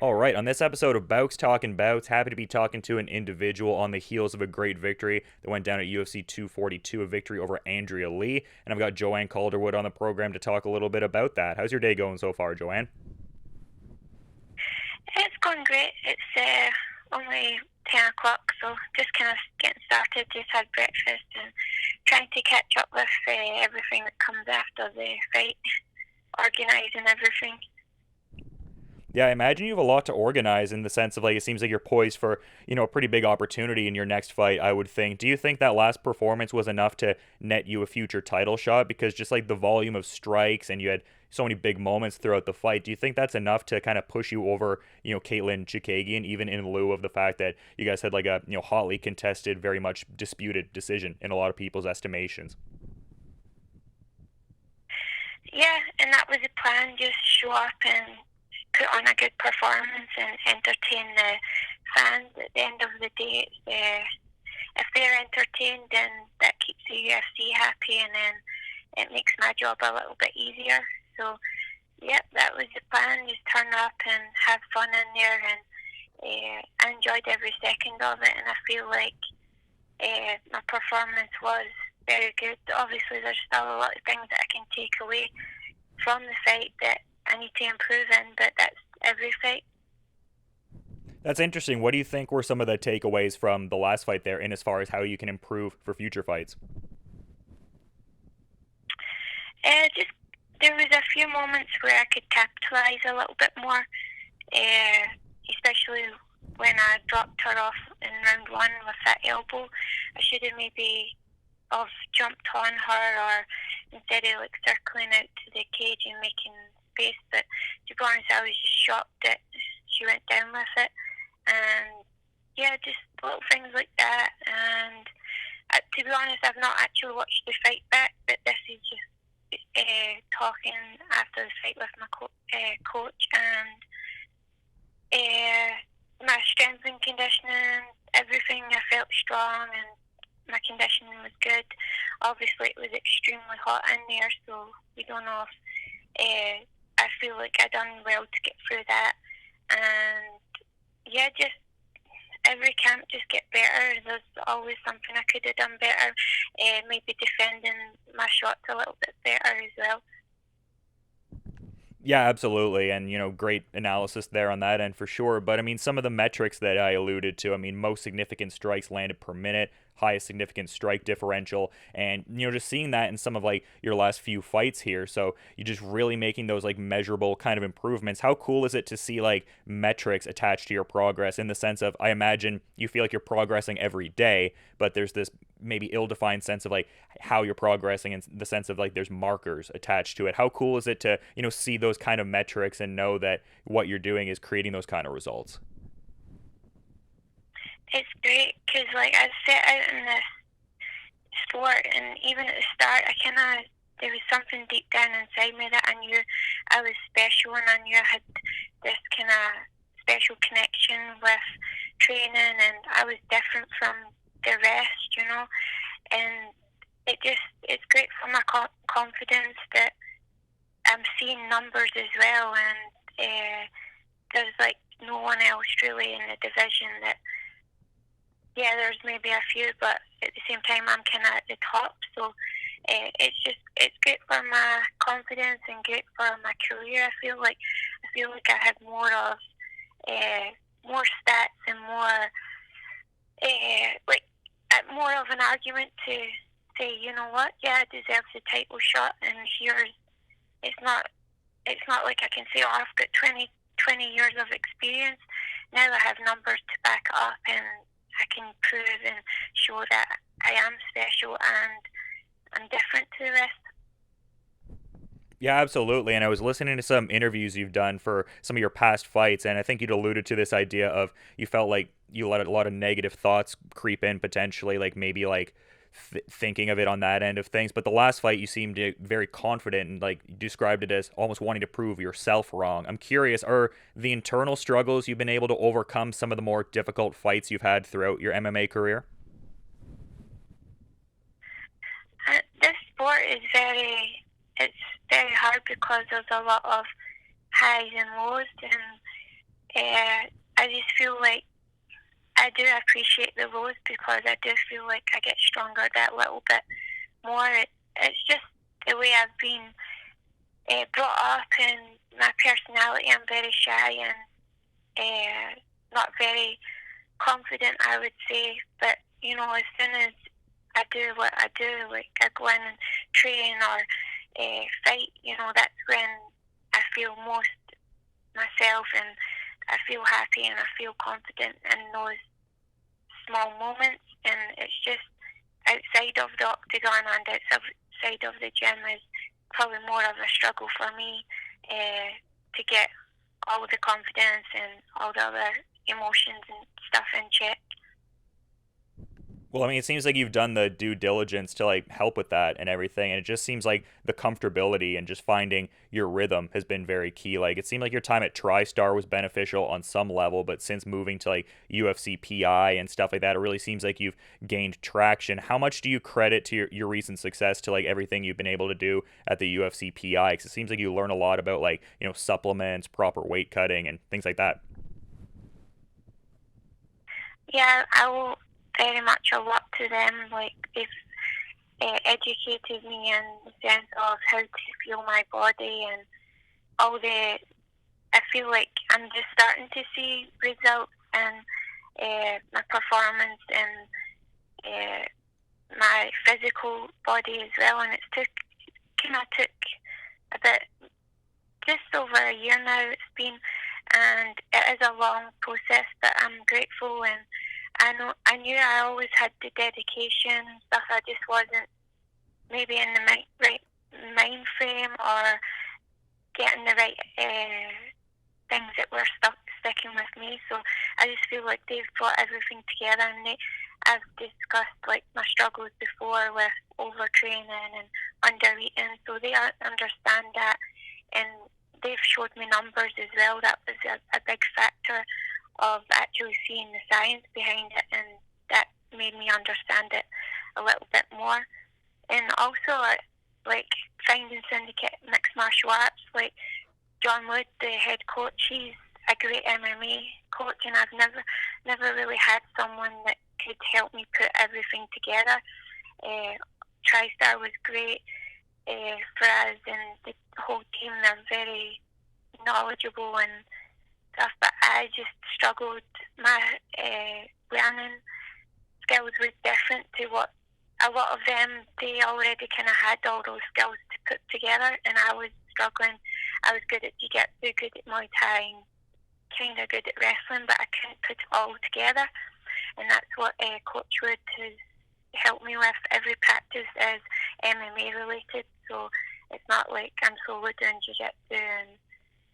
All right, on this episode of Bouts Talking Bouts, happy to be talking to an individual on the heels of a great victory that went down at UFC 242, a victory over Andrea Lee. And I've got Joanne Calderwood on the program to talk a little bit about that. How's your day going so far, Joanne? It's going great. It's only 10 o'clock, so just kind of getting started. Just had breakfast and trying to catch up with everything that comes after the fight, organising everything. Yeah, I imagine you have a lot to organize in the sense of like it seems like you're poised for, a pretty big opportunity in your next fight, I would think. Do you think that last performance was enough to net you a future title shot? Because just like the volume of strikes and you had so many big moments throughout the fight, do you think that's enough to kind of push you over, Caitlin Chikagian, even in lieu of the fact that you guys had like a, hotly contested, very much disputed decision in a lot of people's estimations? Yeah, and that was the plan. Just show up and put on a good performance and entertain the fans. At the end of the day, if they're entertained, then that keeps the UFC happy, and then it makes my job a little bit easier. So, yep, that was the plan. Just turn up and have fun in there, and I enjoyed every second of it, and I feel like my performance was very good. Obviously, there's still a lot of things that I can take away from the fight that I need to improve in, but that's every fight. That's interesting. What do you think were some of the takeaways from the last fight there, in as far as how you can improve for future fights? Just there was a few moments where I could capitalise a little bit more, especially when I dropped her off in round one with that elbow. I should have maybe have jumped on her, or instead of like circling out to the cage and making space. But to be honest, I was just shocked that she went down with it. And yeah, just little things like that. And to be honest, I've not actually watched the fight back, but this is just talking after the fight with my coach, and my strength and conditioning, everything. I felt strong and my conditioning was good. Obviously, it was extremely hot in there, so we don't know if I feel like I done well to get through that. And yeah, just every camp just get better. There's always something I could have done better. Maybe defending my shots a little bit better as well. Yeah, absolutely. And, great analysis there on that end for sure. But I mean, some of the metrics that I alluded to, I mean, most significant strikes landed per minute, highest significant strike differential, and, just seeing that in some of like your last few fights here. So you're just really making those like measurable kind of improvements. How cool is it to see like metrics attached to your progress, in the sense of, I imagine you feel like you're progressing every day, but there's this maybe ill-defined sense of like how you're progressing, and the sense of like there's markers attached to it. How cool is it to see those kind of metrics and know that what you're doing is creating those kind of results? It's great because like I set out in this sport, and even at the start, there was something deep down inside me that I knew I was special, and I knew I had this kind of special connection with training, and I was different from the rest. And it's great for my confidence that I'm seeing numbers as well, and there's like no one else really in the division that. Yeah, there's maybe a few, but at the same time, I'm kind of at the top. So it's great for my confidence and great for my career. I feel like I had more stats and more of an argument to say, you know what, yeah, I deserve the title shot. And here's it's not like I can say, oh, I've got 20 years of experience. Now I have numbers to back it up, and I can prove and show that I am special and I'm different to the rest. Yeah, absolutely. And I was listening to some interviews you've done for some of your past fights, and I think you'd alluded to this idea of you felt like you let a lot of negative thoughts creep in potentially, like maybe like thinking of it on that end of things. But the last fight, you seemed very confident and like you described it as almost wanting to prove yourself wrong. I'm curious, are the internal struggles you've been able to overcome some of the more difficult fights you've had throughout your MMA career? This sport it's very hard because there's a lot of highs and lows, and I just feel like I do appreciate the lows because I do feel like I get stronger that little bit more. It's just the way I've been brought up and my personality. I'm very shy and not very confident, I would say. But, you know, as soon as I do what I do, like I go in and train or fight, you know, that's when I feel most myself and I feel happy and I feel confident in those small moments. And it's just outside of the octagon and outside of the gym is probably more of a struggle for me to get all the confidence and all the other emotions and stuff in check. Well, I mean, it seems like you've done the due diligence to like help with that and everything, and it just seems like the comfortability and just finding your rhythm has been very key. Like it seemed like your time at TriStar was beneficial on some level, but since moving to like UFC PI and stuff like that, it really seems like you've gained traction. How much do you credit to your recent success to like everything you've been able to do at the UFC PI? Because it seems like you learn a lot about like, you know, supplements, proper weight cutting, and things like that. Yeah, I will very much a lot to them. Like they've educated me in the sense of how to feel my body and all the. I feel like I'm just starting to see results in my performance and my physical body as well. And took a bit, just over a year now. It's been, and it is a long process, but I'm grateful and I knew I always had the dedication and stuff. I just wasn't maybe in the right mind frame or getting the right things that were sticking with me. So I just feel like they've brought everything together, and I've discussed like my struggles before with overtraining and undereating, so they understand that, and they've showed me numbers as well. That was a big factor of actually seeing the science behind it, and that made me understand it a little bit more. And also, like finding Syndicate mixed martial arts, like John Wood, the head coach, he's a great MMA coach, and I've never really had someone that could help me put everything together. TriStar was great for us, and the whole team, they're very knowledgeable and stuff, but I just struggled. My learning skills was different to what a lot of them, they already kind of had all those skills to put together, and I was struggling. I was good at jiu-jitsu, good at Muay Thai, and kind of good at wrestling, but I couldn't put it all together, and that's what Coach Wood has helped me with. Every practice is MMA related, so it's not like I'm solo doing jiu-jitsu, and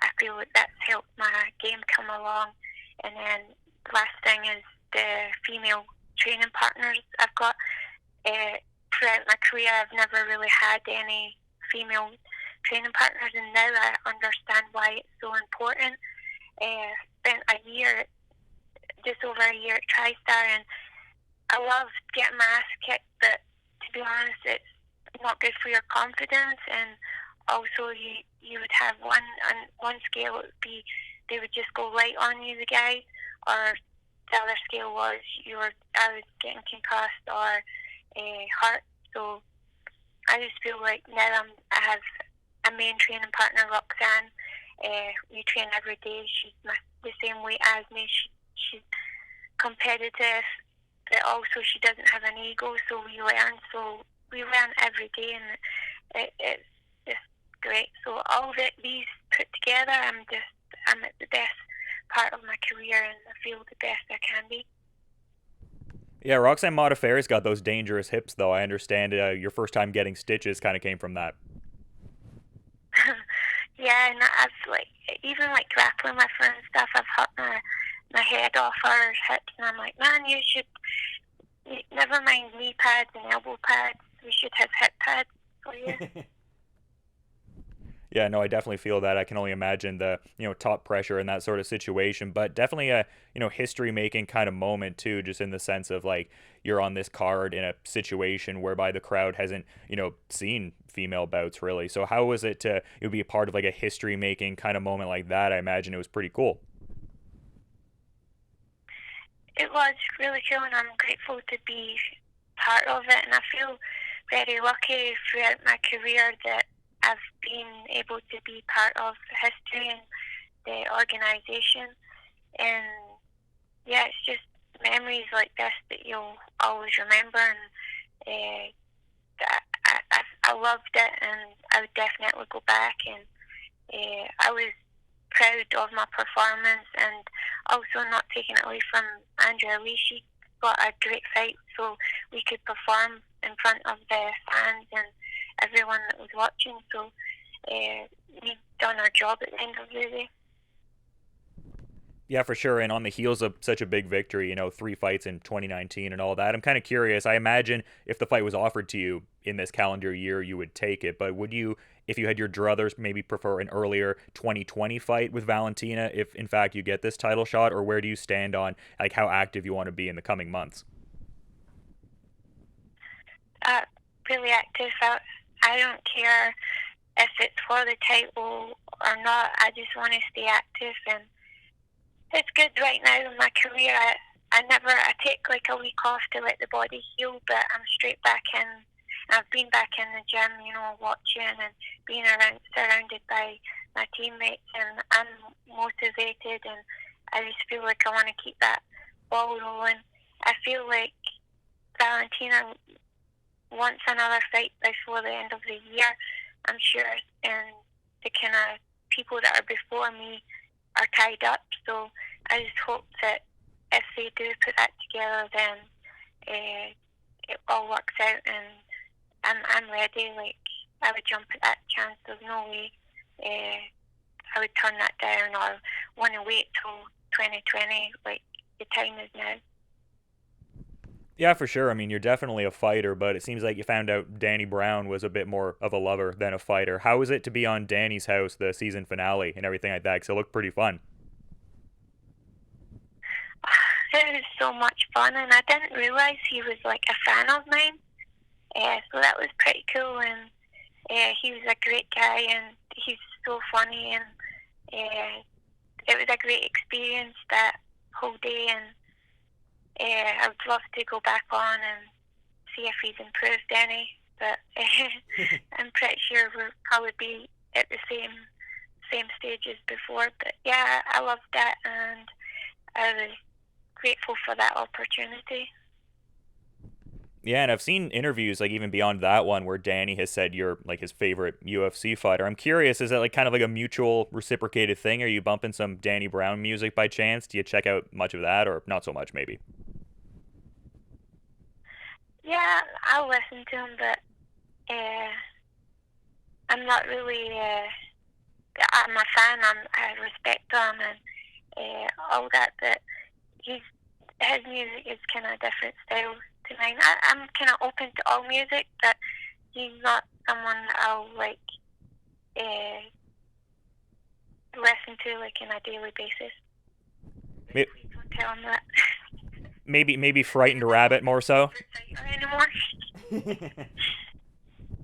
I feel like that's helped my game come along. And then the last thing is the female training partners I've got. Throughout my career, I've never really had any female training partners, and now I understand why it's so important. Spent just over a year at TriStar, and I loved getting my ass kicked, but to be honest, it's not good for your confidence. And also, you would have one scale, it would be they would just go light on you, the guys, or the other scale was I was getting concussed or hurt. So I just feel like now I have a main training partner, Roxanne. We train every day. She's the same weight as me. She's competitive, but also she doesn't have an ego. So we learn. So we learn every day, and it's just great. So all of these put together, I'm at the best part of my career, and I feel the best I can be. Yeah, Roxanne Modafferi's got those dangerous hips, though. I understand your first time getting stitches kind of came from that. Yeah, and I've like even like grappling with her and stuff. I've hurt my head off her hips, and I'm like, man, you should never mind knee pads and elbow pads. We should have hip pads for you. Yeah, no, I definitely feel that. I can only imagine the, you know, top pressure in that sort of situation, but definitely a, you know, history making kind of moment too, just in the sense of like you're on this card in a situation whereby the crowd hasn't, you know, seen female bouts really. So how was it to be a part of like a history making kind of moment like that? I imagine it was pretty cool. it was really cool, and I'm grateful to be part of it. And I feel very lucky throughout my career that I've been able to be part of history and the organisation. And yeah, it's just memories like this that you'll always remember. And I loved it, and I would definitely go back. And I was proud of my performance, and also not taking it away from Andrea Lee. She got a great fight, so we could perform in front of the fans and everyone that was watching. So we've done our job at the end of the day. Yeah, for sure. And on the heels of such a big victory, 3 fights in 2019 and all that, I'm kind of curious. I imagine if the fight was offered to you in this calendar year, you would take it. But would you, if you had your druthers, maybe prefer an earlier 2020 fight with Valentina if, in fact, you get this title shot? Or where do you stand on like how active you want to be in the coming months? Really active. I don't care if it's for the title or not. I just want to stay active, and it's good right now in my career. I take like a week off to let the body heal, but I'm straight back in. I've been back in the gym, watching and being surrounded by my teammates, and I'm motivated, and I just feel like I want to keep that ball rolling. I feel like Valentina wants another fight before the end of the year, I'm sure, and the kind of people that are before me are tied up. So I just hope that if they do put that together, then it all works out, and I'm ready. Like, I would jump at that chance. There's no way I would turn that down or want to wait till 2020. Like, the time is now. Yeah, for sure. I mean, you're definitely a fighter, but it seems like you found out Danny Brown was a bit more of a lover than a fighter. How was it to be on Danny's house, the season finale, and everything like that? Because it looked pretty fun. It was so much fun, and I didn't realize he was like a fan of mine. So that was pretty cool, and he was a great guy, and he's so funny, and it was a great experience that whole day, and I would love to go back on and see if he's improved any, but I'm pretty sure we'll probably be at the same stage as before. But yeah, I loved that, and I was grateful for that opportunity. Yeah, and I've seen interviews like even beyond that one where Danny has said you're like his favorite UFC fighter. I'm curious, is that like kind of like a mutual reciprocated thing? Are you bumping some Danny Brown music by chance? Do you check out much of that or not so much maybe? Yeah, I'll listen to him, but I'm not really. I'm a fan. I respect him and all that, but his music is kind of different style to mine. I'm kind of open to all music, but he's not someone that I'll like listen to like on a daily basis. Maybe, Don't tell him that. maybe Frightened Rabbit more so. Anymore.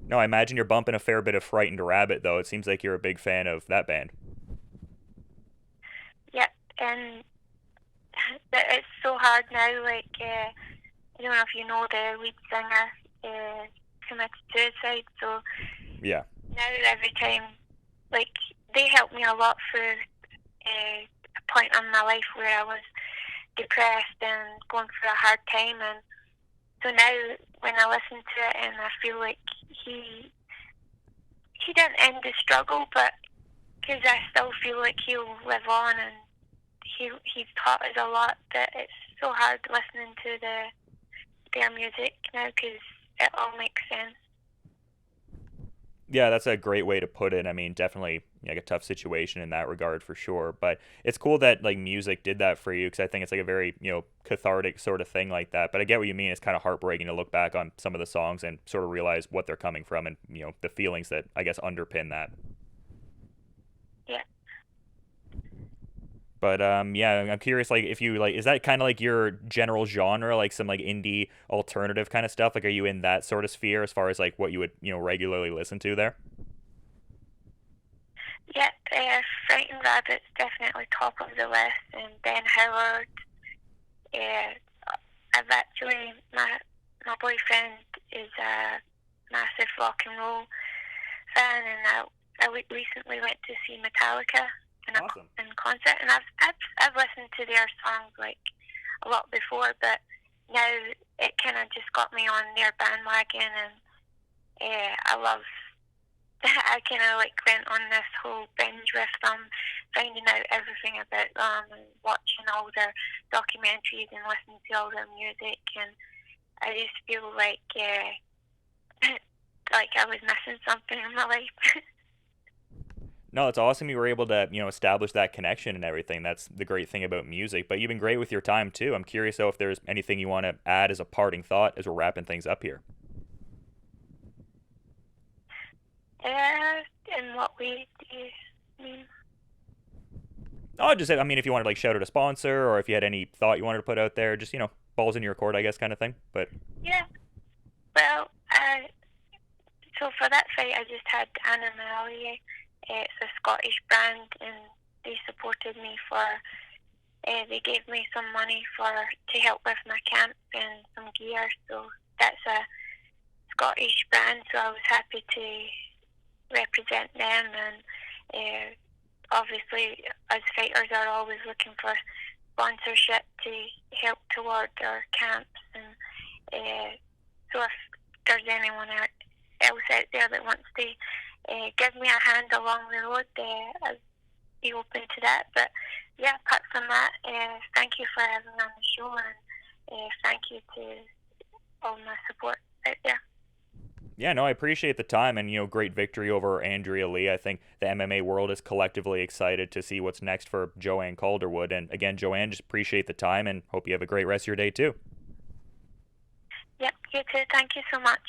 No, I imagine you're bumping a fair bit of Frightened Rabbit though. It seems like you're a big fan of that band. Yep, and it's so hard now. Like, I don't know if you know the lead singer committed suicide. So Yeah. now every time, like, they helped me a lot through a point in my life where I was depressed and going through a hard time, and so now when I listen to it, and I feel like he didn't end the struggle, but because I still feel like he'll live on, and he's taught us a lot. That it's so hard listening to their music now because it all makes sense. Yeah, that's a great way to put it. I mean, definitely like a tough situation in that regard for sure. But it's cool that like music did that for you because I think it's like a very cathartic sort of thing like that. But I get what you mean. It's kind of heartbreaking to look back on some of the songs and sort of realize what they're coming from and the feelings that I guess underpin that. Yeah. But yeah, I'm curious. Like, if you like, is that kind of like your general genre, like some like indie alternative kind of stuff? Like, are you in that sort of sphere as far as like what you would regularly listen to there? Yeah, Frightened Rabbit's definitely top of the list, and Ben Howard, Uh, I've actually my boyfriend is a massive rock and roll fan, and I recently went to see Metallica Awesome. in concert, and I've listened to their songs like a lot before, but now it kind of just got me on their bandwagon, and I love. I kind of like went on this whole binge with them, finding out everything about them and watching all their documentaries and listening to all their music, and I just feel like like I was missing something in my life. No, it's awesome you were able to, establish that connection and everything. That's the great thing about music. But you've been great with your time too. I'm curious though if there's anything you want to add as a parting thought as we're wrapping things up here. In what way do you mean? Oh, just I mean, if you wanted to like shout out a sponsor or if you had any thought you wanted to put out there, just balls in your court, I guess, kind of thing. But Yeah, well, so for that fight, I just had Anna Malaria. It's a Scottish brand, and they supported me for. They gave me some money to help with my camp and some gear. So that's a Scottish brand. So I was happy to represent them, and obviously, as fighters are always looking for sponsorship to help toward our camps, and so if there's anyone else out there that wants to give me a hand along the road, I'd be open to that. But yeah, apart from that, thank you for having me on the show, and thank you to all my support out there. yeah, no, I appreciate the time and great victory over Andrea Lee. I think the MMA world is collectively excited to see what's next for Joanne Calderwood. And again, Joanne, just appreciate the time and hope you have a great rest of your day too. Yep, you too. Thank you so much.